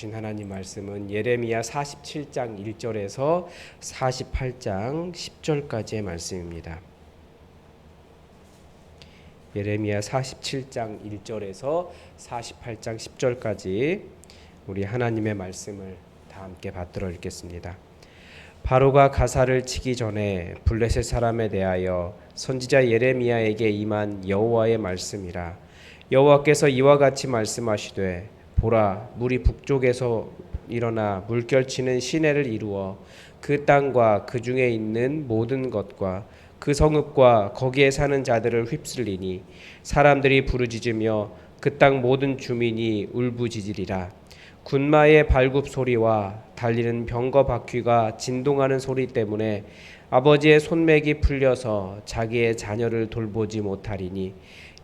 하나님 말씀은 예레미야 47장 1절에서 48장 10절까지의 말씀입니다. 예레미야 47장 1절에서 48장 10절까지 우리 하나님의 말씀을 다 함께 받들어 읽겠습니다. 바로가 가사를 치기 전에 블레셋 사람에 대하여 선지자 예레미야에게 임한 여호와의 말씀이라. 여호와께서 이와 같이 말씀하시되 보라, 물이 북쪽에서 일어나 물결치는 시내를 이루어 그 땅과 그 중에 있는 모든 것과 그 성읍과 거기에 사는 자들을 휩쓸리니 사람들이 부르짖으며 그 땅 모든 주민이 울부짖으리라. 군마의 발굽 소리와 달리는 병거 바퀴가 진동하는 소리 때문에 아버지의 손맥이 풀려서 자기의 자녀를 돌보지 못하리니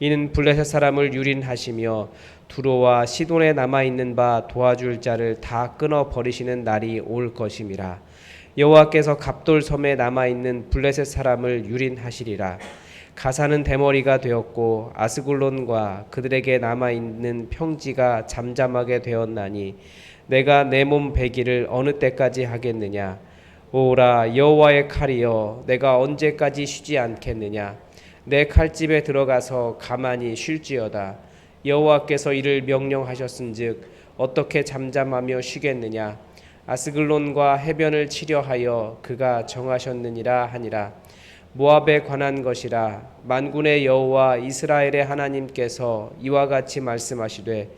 이는 블레셋 사람을 유린하시며 두로와 시돈에 남아있는 바 도와줄 자를 다 끊어 버리시는 날이 올 것임이라. 여호와께서 갑돌 섬에 남아있는 블레셋 사람을 유린하시리라. 가사는 대머리가 되었고 아스글론과 그들에게 남아있는 평지가 잠잠하게 되었나니 내가 내 몸 배기를 어느 때까지 하겠느냐. 오라 여호와의 칼이여, 내가 언제까지 쉬지 않겠느냐. 내 칼집에 들어가서 가만히 쉴지어다. 여호와께서 이를 명령하셨은즉 어떻게 잠잠하며 쉬겠느냐. 아스글론과 해변을 치려하여 그가 정하셨느니라 하니라. 모압에 관한 것이라. 만군의 여호와 이스라엘의 하나님께서 이와 같이 말씀하시되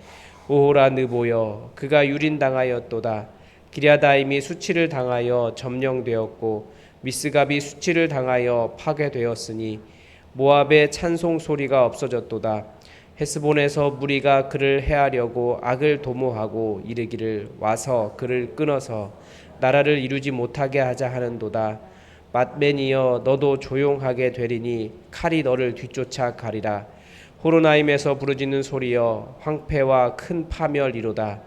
오호라 느보여, 그가 유린당하였도다. 기랴다임이 수치를 당하여 점령되었고 미스갑이 수치를 당하여 파괴되었으니 모압의 찬송 소리가 없어졌도다. 헤스본에서 무리가 그를 해하려고 악을 도모하고 이르기를 와서 그를 끊어서 나라를 이루지 못하게 하자 하는도다. 맏맨이여, 너도 조용하게 되리니 칼이 너를 뒤쫓아 가리라. 호로나임에서 부르짖는 소리여, 황폐와 큰 파멸이로다.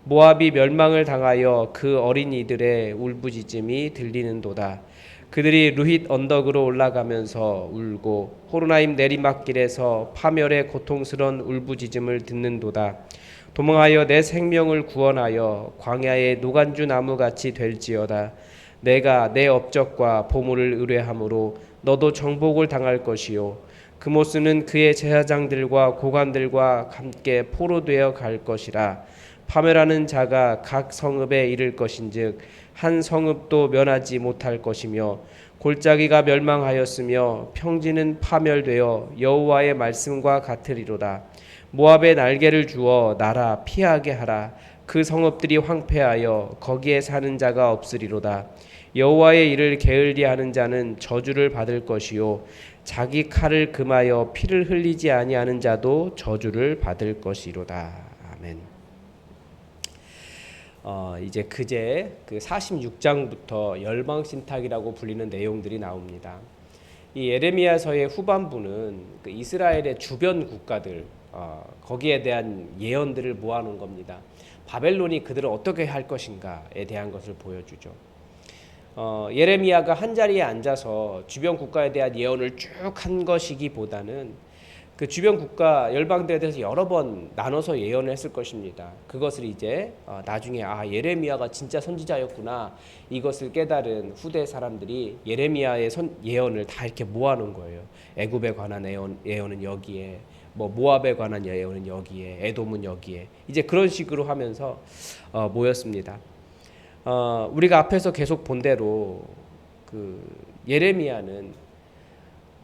모압이 멸망을 당하여 그 어린이들의 울부짖음이 들리는도다. 그들이 루힛 언덕으로 올라가면서 울고 호로나임 내리막길에서 파멸의 고통스런 울부짖음을 듣는도다. 도망하여 내 생명을 구원하여 광야의 노간주 나무같이 될지어다. 내가 내 업적과 보물을 의뢰함으로 너도 정복을 당할 것이요, 그모스는 그의 제사장들과 고관들과 함께 포로되어 갈 것이라. 파멸하는 자가 각 성읍에 이를 것인즉 한 성읍도 면하지 못할 것이며 골짜기가 멸망하였으며 평지는 파멸되어 여호와의 말씀과 같으리로다. 모압의 날개를 주어 나라 피하게 하라. 그 성읍들이 황폐하여 거기에 사는 자가 없으리로다. 여호와의 일을 게을리하는 자는 저주를 받을 것이요, 자기 칼을 금하여 피를 흘리지 아니하는 자도 저주를 받을 것이로다. 아멘. 이제 그제 그 46장부터 열방신탁이라고 불리는 내용들이 나옵니다. 이 예레미야서의 후반부는 그 이스라엘의 주변 국가들, 거기에 대한 예언들을 모아놓은 겁니다. 바벨론이 그들을 어떻게 할 것인가에 대한 것을 보여주죠. 예레미야가 한 자리에 앉아서 주변 국가에 대한 예언을 쭉 한 것이기보다는 그 주변 국가 열방들에 대해서 여러 번 나눠서 예언을 했을 것입니다. 그것을 이제 나중에 예레미야가 진짜 선지자였구나, 이것을 깨달은 후대 사람들이 예레미야의 예언을 다 이렇게 모아놓은 거예요. 애굽에 관한 예언은 여기에, 모압에 관한 예언은 여기에, 에돔은 여기에, 이제 그런 식으로 하면서 모였습니다. 우리가 앞에서 계속 본 대로 그 예레미야는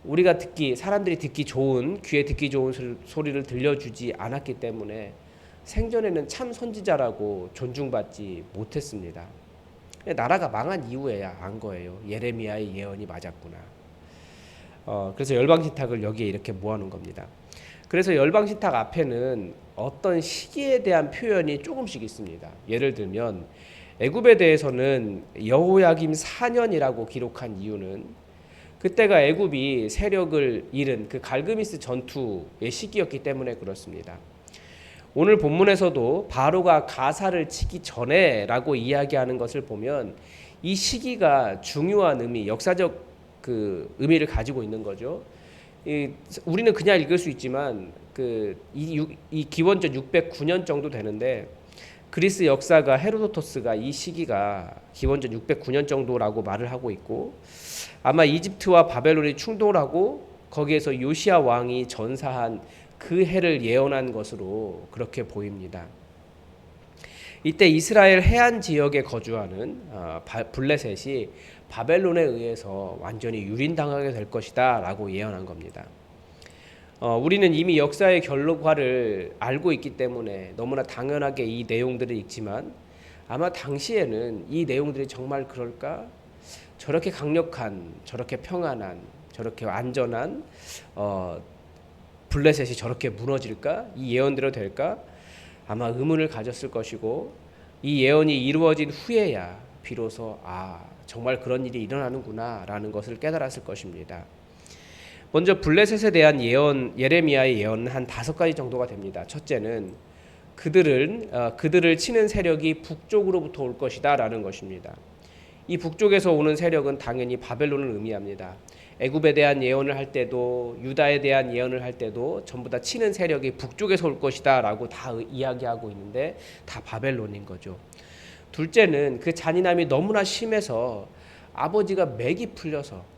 우리가 사람들이 듣기 좋은, 귀에 듣기 좋은 소리를 들려주지 않았기 때문에 생전에는 참 선지자라고 존중받지 못했습니다. 나라가 망한 이후에야 안 거예요. 예레미야의 예언이 맞았구나. 그래서 열방신탁을 여기에 이렇게 모아놓은 겁니다. 그래서 열방신탁 앞에는 어떤 시기에 대한 표현이 조금씩 있습니다. 예를 들면 애굽에 대해서는 여호야김 4년이라고 기록한 이유는 그때가 애굽이 세력을 잃은 그 갈그미스 전투의 시기였기 때문에 그렇습니다. 오늘 본문에서도 바로가 가사를 치기 전에라고 이야기하는 것을 보면 이 시기가 중요한 의미, 역사적 그 의미를 가지고 있는 거죠. 우리는 그냥 읽을 수 있지만 이 기원전 609년 정도 되는데 그리스 역사가 헤로도토스가 이 시기가 기원전 609년 정도라고 말을 하고 있고, 아마 이집트와 바벨론이 충돌하고 거기에서 요시야 왕이 전사한 그 해를 예언한 것으로 그렇게 보입니다. 이때 이스라엘 해안 지역에 거주하는 블레셋이 바벨론에 의해서 완전히 유린당하게 될 것이다 라고 예언한 겁니다. 우리는 이미 역사의 결과를 알고 있기 때문에 너무나 당연하게 이 내용들을 읽지만, 아마 당시에는 이 내용들이 정말 그럴까? 저렇게 강력한, 저렇게 평안한, 저렇게 안전한 블레셋이 저렇게 무너질까? 이 예언대로 될까? 아마 의문을 가졌을 것이고, 이 예언이 이루어진 후에야 비로소 정말 그런 일이 일어나는구나 라는 것을 깨달았을 것입니다. 먼저 블레셋에 대한 예언, 예레미야의 예언은 한 5가지 정도가 됩니다. 첫째는 그들을 치는 세력이 북쪽으로부터 올 것이다 라는 것입니다. 이 북쪽에서 오는 세력은 당연히 바벨론을 의미합니다. 애굽에 대한 예언을 할 때도, 유다에 대한 예언을 할 때도 전부 다 치는 세력이 북쪽에서 올 것이다 라고 다 이야기하고 있는데, 다 바벨론인 거죠. 둘째는 그 잔인함이 너무나 심해서 아버지가 맥이 풀려서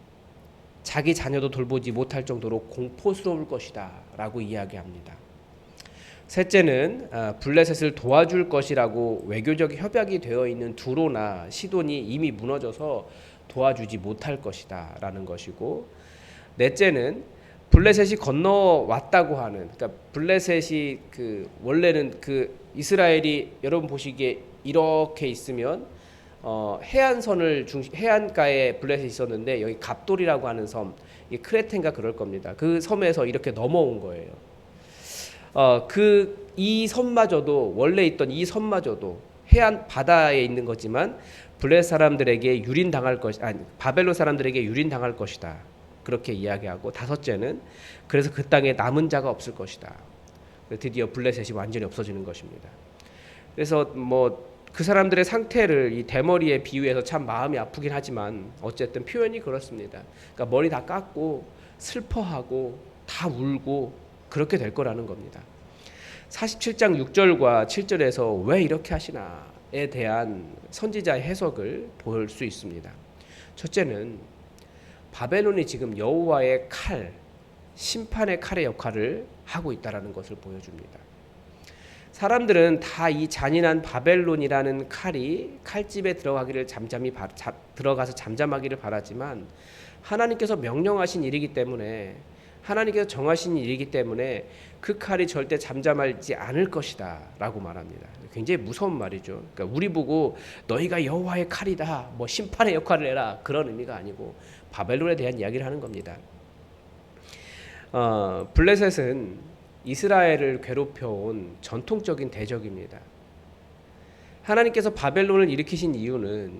자기 자녀도 돌보지 못할 정도로 공포스러울 것이다 라고 이야기합니다. 셋째는 블레셋을 도와줄 것이라고 외교적 협약이 되어 있는 두로나 시돈이 이미 무너져서 도와주지 못할 것이다 라는 것이고, 넷째는 블레셋이 건너왔다고 하는, 그러니까 블레셋이 원래는 이스라엘이 여러분 보시기에 이렇게 있으면 해안가에 블레셋이 있었는데, 여기 갑돌이라고 하는 섬, 이 크레텐가 그럴 겁니다. 그 섬에서 이렇게 넘어온 거예요. 이 섬마저도, 원래 있던 이 섬마저도 해안 바다에 있는 거지만 블레셋 사람들에게 유린당할 것이, 바벨론 사람들에게 유린당할 것이다, 그렇게 이야기하고, 다섯째는 그래서 그 땅에 남은 자가 없을 것이다. 드디어 블레셋이 완전히 없어지는 것입니다. 그래서 그 사람들의 상태를 이 대머리에 비유해서 참 마음이 아프긴 하지만 어쨌든 표현이 그렇습니다. 그러니까 머리 다 깎고 슬퍼하고 다 울고 그렇게 될 거라는 겁니다. 47장 6절과 7절에서 왜 이렇게 하시나에 대한 선지자의 해석을 볼 수 있습니다. 첫째는 바벨론이 지금 여호와의 칼, 심판의 칼의 역할을 하고 있다는 것을 보여줍니다. 사람들은 다 이 잔인한 바벨론이라는 칼이 칼집에 들어가서 잠잠하기를 바라지만, 하나님께서 명령하신 일이기 때문에, 하나님께서 정하신 일이기 때문에 그 칼이 절대 잠잠하지 않을 것이다 라고 말합니다. 굉장히 무서운 말이죠. 그러니까 우리 보고 너희가 여호와의 칼이다, 심판의 역할을 해라, 그런 의미가 아니고 바벨론에 대한 이야기를 하는 겁니다. 블레셋은 이스라엘을 괴롭혀온 전통적인 대적입니다. 하나님께서 바벨론을 일으키신 이유는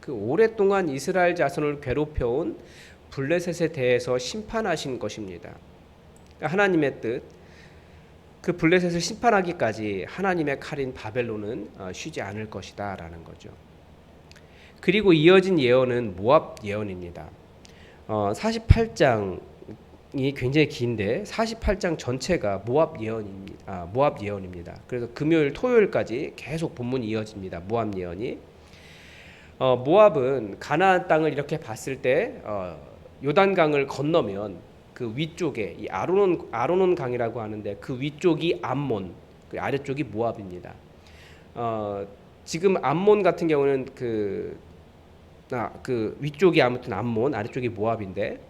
오랫동안 이스라엘 자손을 괴롭혀온 블레셋에 대해서 심판하신 것입니다. 하나님의 뜻, 그 블레셋을 심판하기까지 하나님의 칼인 바벨론은 쉬지 않을 것이다 라는 거죠. 그리고 이어진 예언은 모압 예언입니다. 48장이 굉장히 긴데 48장 전체가 모압 예언입니다. 그래서 금요일, 토요일까지 계속 본문이 이어집니다. 모압 예언이. 모압은 가나안 땅을 이렇게 봤을 때 요단강을 건너면 그 위쪽에 이 아르논 강이라고 하는데, 그 위쪽이 암몬, 그 아래쪽이 모압입니다. 지금 암몬 같은 경우는 그 위쪽이 아무튼 암몬, 아래쪽이 모압인데,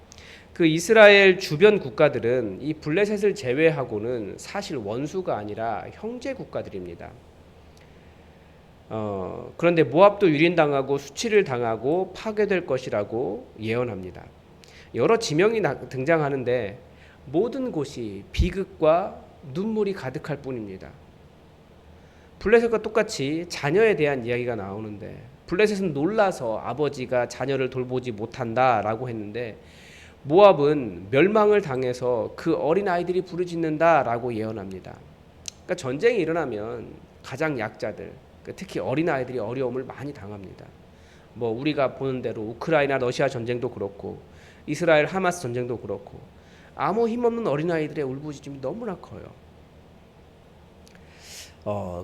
그 이스라엘 주변 국가들은 이 블레셋을 제외하고는 사실 원수가 아니라 형제 국가들입니다. 그런데 모압도 유린당하고 수치를 당하고 파괴될 것이라고 예언합니다. 여러 지명이 등장하는데 모든 곳이 비극과 눈물이 가득할 뿐입니다. 블레셋과 똑같이 자녀에 대한 이야기가 나오는데, 블레셋은 놀라서 아버지가 자녀를 돌보지 못한다라고 했는데, 모압은 멸망을 당해서 그 어린 아이들이 부르짖는다라고 예언합니다. 그러니까 전쟁이 일어나면 가장 약자들, 특히 어린 아이들이 어려움을 많이 당합니다. 우리가 보는 대로 우크라이나 러시아 전쟁도 그렇고 이스라엘 하마스 전쟁도 그렇고 아무 힘없는 어린 아이들의 울부짖음이 너무나 커요.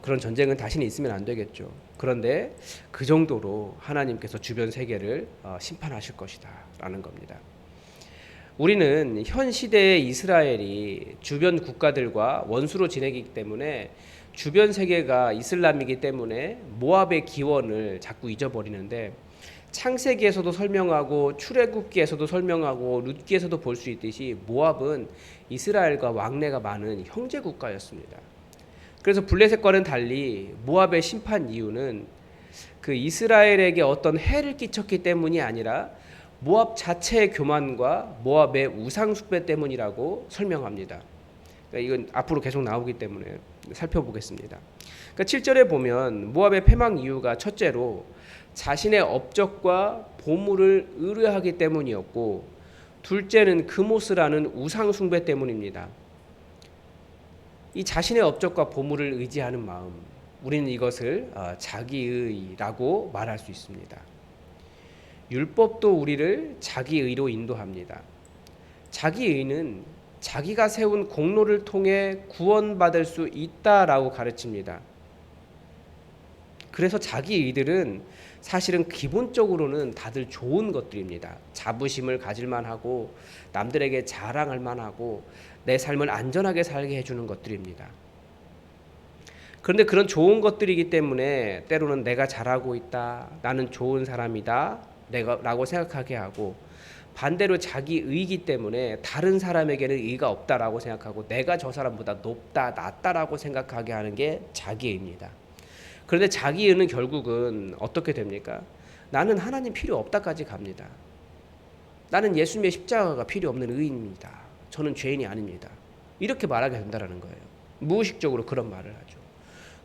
그런 전쟁은 다시는 있으면 안 되겠죠. 그런데 그 정도로 하나님께서 주변 세계를 심판하실 것이다라는 겁니다. 우리는 현 시대의 이스라엘이 주변 국가들과 원수로 지내기 때문에 주변 세계가 이슬람이기 때문에 모압의 기원을 자꾸 잊어버리는데, 창세기에서도 설명하고 출애굽기에서도 설명하고 룻기에서도 볼 수 있듯이 모압은 이스라엘과 왕래가 많은 형제 국가였습니다. 그래서 블레셋과는 달리 모압의 심판 이유는 그 이스라엘에게 어떤 해를 끼쳤기 때문이 아니라 모압 자체의 교만과 모압의 우상 숭배 때문이라고 설명합니다. 그러니까 이건 앞으로 계속 나오기 때문에 살펴보겠습니다. 그러니까 7절에 보면 모압의 패망 이유가 첫째로 자신의 업적과 보물을 의뢰하기 때문이었고, 둘째는 그모스라는 우상 숭배 때문입니다. 이 자신의 업적과 보물을 의지하는 마음, 우리는 이것을 자기의라고 말할 수 있습니다. 율법도 우리를 자기의로 인도합니다. 자기의는 자기가 세운 공로를 통해 구원받을 수 있다라고 가르칩니다. 그래서 자기의들은 사실은 기본적으로는 다들 좋은 것들입니다. 자부심을 가질만 하고 남들에게 자랑할 만하고 내 삶을 안전하게 살게 해주는 것들입니다. 그런데 그런 좋은 것들이기 때문에 때로는 내가 잘하고 있다, 나는 좋은 사람이다 라고 생각하게 하고, 반대로 자기 의이기 때문에 다른 사람에게는 의의가 없다라고 생각하고 내가 저 사람보다 높다, 낫다라고 생각하게 하는 게 자기의입니다. 그런데 자기의는 결국은 어떻게 됩니까? 나는 하나님 필요 없다까지 갑니다. 나는 예수님의 십자가가 필요 없는 의인입니다. 저는 죄인이 아닙니다. 이렇게 말하게 된다는 거예요. 무의식적으로 그런 말을 하죠.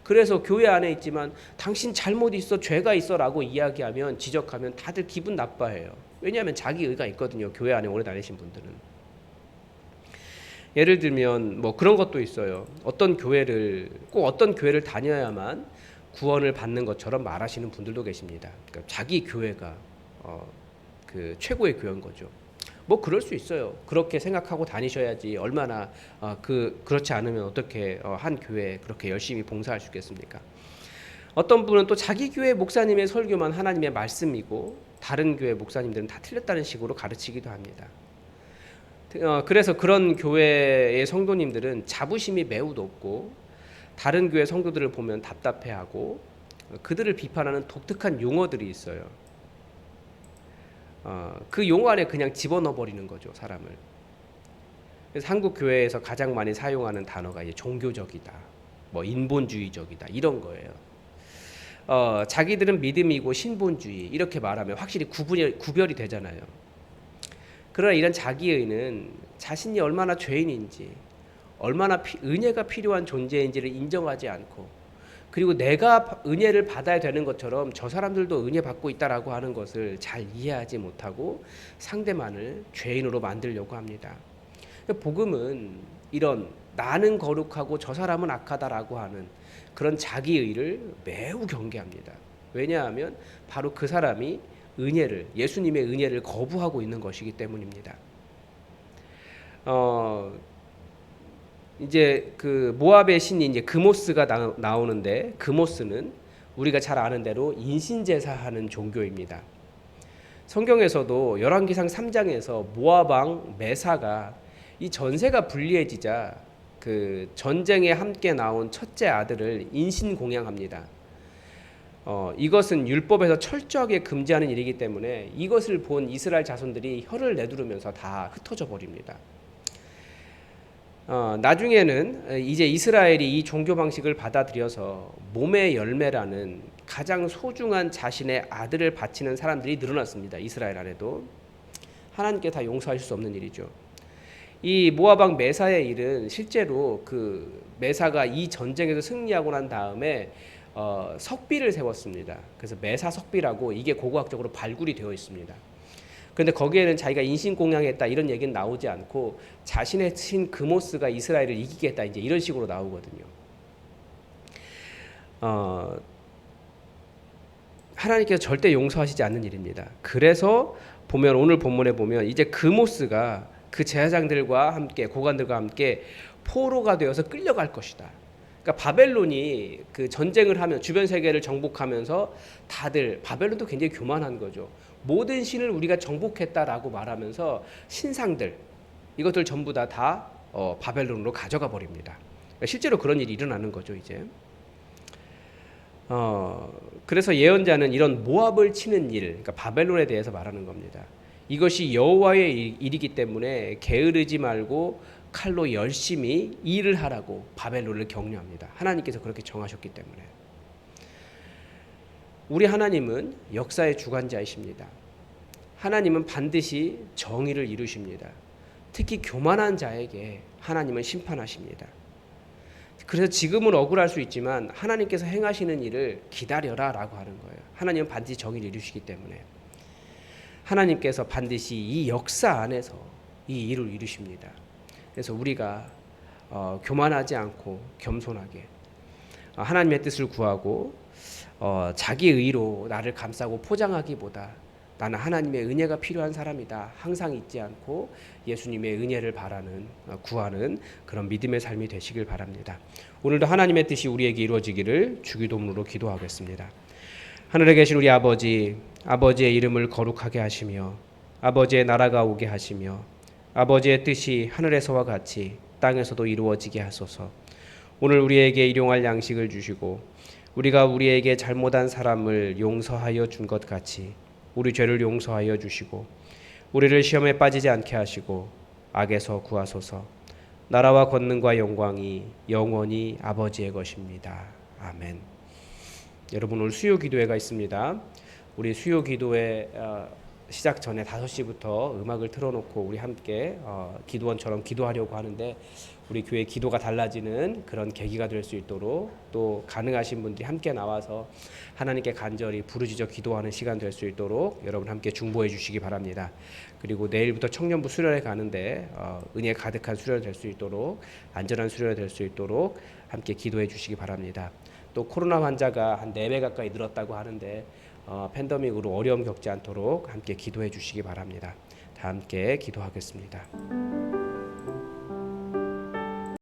그래서 교회 안에 있지만 당신 잘못 있어, 죄가 있어 라고 이야기하면, 지적하면 다들 기분 나빠해요. 왜냐하면 자기 의가 있거든요. 교회 안에 오래 다니신 분들은. 예를 들면 뭐 그런 것도 있어요. 어떤 교회를 다녀야만 구원을 받는 것처럼 말하시는 분들도 계십니다. 그러니까 자기 교회가 그 최고의 교회인 거죠. 뭐 그럴 수 있어요. 그렇게 생각하고 다니셔야지 얼마나 그렇지 않으면 어떻게 한 교회에 그렇게 열심히 봉사할 수 있겠습니까? 어떤 분은 또 자기 교회 목사님의 설교만 하나님의 말씀이고 다른 교회 목사님들은 다 틀렸다는 식으로 가르치기도 합니다. 그래서 그런 교회의 성도님들은 자부심이 매우 높고 다른 교회 성도들을 보면 답답해하고 그들을 비판하는 독특한 용어들이 있어요. 그 용어 안에 그냥 집어넣어 버리는 거죠, 사람을. 그래서 한국 교회에서 가장 많이 사용하는 단어가 이제 종교적이다, 뭐 인본주의적이다 이런 거예요. 자기들은 믿음이고 신본주의 이렇게 말하면 확실히 구별이 되잖아요. 그러나 이런 자기의는 자신이 얼마나 죄인인지, 얼마나 은혜가 필요한 존재인지를 인정하지 않고, 그리고 내가 은혜를 받아야 되는 것처럼 저 사람들도 은혜 받고 있다라고 하는 것을 잘 이해하지 못하고 상대만을 죄인으로 만들려고 합니다. 복음은 이런 나는 거룩하고 저 사람은 악하다라고 하는 그런 자기의를 매우 경계합니다. 왜냐하면 바로 그 사람이 예수님의 은혜를 거부하고 있는 것이기 때문입니다. 이제 그 모압의 신이 이제 그모스가 나오는데, 그모스는 우리가 잘 아는 대로 인신제사하는 종교입니다. 성경에서도 열왕기상 3장에서 모압 왕 메사가 이 전세가 불리해지자 그 전쟁에 함께 나온 첫째 아들을 인신 공양합니다. 이것은 율법에서 철저하게 금지하는 일이기 때문에 이것을 본 이스라엘 자손들이 혀를 내두르면서 다 흩어져 버립니다. 나중에는 이제 이스라엘이 이 종교 방식을 받아들여서 몸의 열매라는 가장 소중한 자신의 아들을 바치는 사람들이 늘어났습니다. 이스라엘 안에도. 하나님께 다 용서하실 수 없는 일이죠. 이 모압 왕 메사의 일은 실제로 그 메사가 이 전쟁에서 승리하고 난 다음에 석비를 세웠습니다. 그래서 메사 석비라고 이게 고고학적으로 발굴이 되어 있습니다. 그런데 거기에는 자기가 인신공양했다 이런 얘기는 나오지 않고 자신의 친 그모스가 이스라엘을 이기겠다 이제 이런 식으로 나오거든요. 하나님께서 절대 용서하시지 않는 일입니다. 그래서 보면 오늘 본문에 보면 이제 그모스가 그 제사장들과 함께 고관들과 함께 포로가 되어서 끌려갈 것이다. 그러니까 바벨론이 그 전쟁을 하면 주변 세계를 정복하면서 다들 바벨론도 굉장히 교만한 거죠. 모든 신을 우리가 정복했다라고 말하면서 신상들 이것들 전부 다 바벨론으로 가져가 버립니다. 그러니까 실제로 그런 일이 일어나는 거죠 이제. 그래서 예언자는 이런 모압을 치는 일, 그러니까 바벨론에 대해서 말하는 겁니다. 이것이 여호와의 일이기 때문에 게으르지 말고 칼로 열심히 일을 하라고 바벨론을 격려합니다. 하나님께서 그렇게 정하셨기 때문에. 우리 하나님은 역사의 주관자이십니다. 하나님은 반드시 정의를 이루십니다. 특히 교만한 자에게 하나님은 심판하십니다. 그래서 지금은 억울할 수 있지만 하나님께서 행하시는 일을 기다려라 라고 하는 거예요. 하나님은 반드시 정의를 이루시기 때문에 하나님께서 반드시 이 역사 안에서 이 일을 이루십니다. 그래서 우리가 교만하지 않고 겸손하게 하나님의 뜻을 구하고 자기 의로 나를 감싸고 포장하기보다 나는 하나님의 은혜가 필요한 사람이다. 항상 잊지 않고 예수님의 은혜를 바라는 구하는 그런 믿음의 삶이 되시길 바랍니다. 오늘도 하나님의 뜻이 우리에게 이루어지기를 주기도문으로 기도하겠습니다. 하늘에 계신 우리 아버지, 아버지의 이름을 거룩하게 하시며 아버지의 나라가 오게 하시며 아버지의 뜻이 하늘에서와 같이 땅에서도 이루어지게 하소서. 오늘 우리에게 일용할 양식을 주시고 우리가 우리에게 잘못한 사람을 용서하여 준 것 같이 우리 죄를 용서하여 주시고 우리를 시험에 빠지지 않게 하시고 악에서 구하소서. 나라와 권능과 영광이 영원히 아버지의 것입니다. 아멘. 여러분 오늘 수요 기도회가 있습니다. 우리 수요 기도회 시작 전에 5시부터 음악을 틀어놓고 우리 함께 기도원처럼 기도하려고 하는데 우리 교회 기도가 달라지는 그런 계기가 될 수 있도록 또 가능하신 분들이 함께 나와서 하나님께 간절히 부르짖어 기도하는 시간 될 수 있도록 여러분 함께 중보해 주시기 바랍니다. 그리고 내일부터 청년부 수련회 가는데 은혜 가득한 수련회 될 수 있도록 안전한 수련회 될 수 있도록 함께 기도해 주시기 바랍니다. 또 코로나 환자가 한 4배 가까이 늘었다고 하는데 팬데믹으로 어려움 겪지 않도록 함께 기도해 주시기 바랍니다. 다 함께 기도하겠습니다.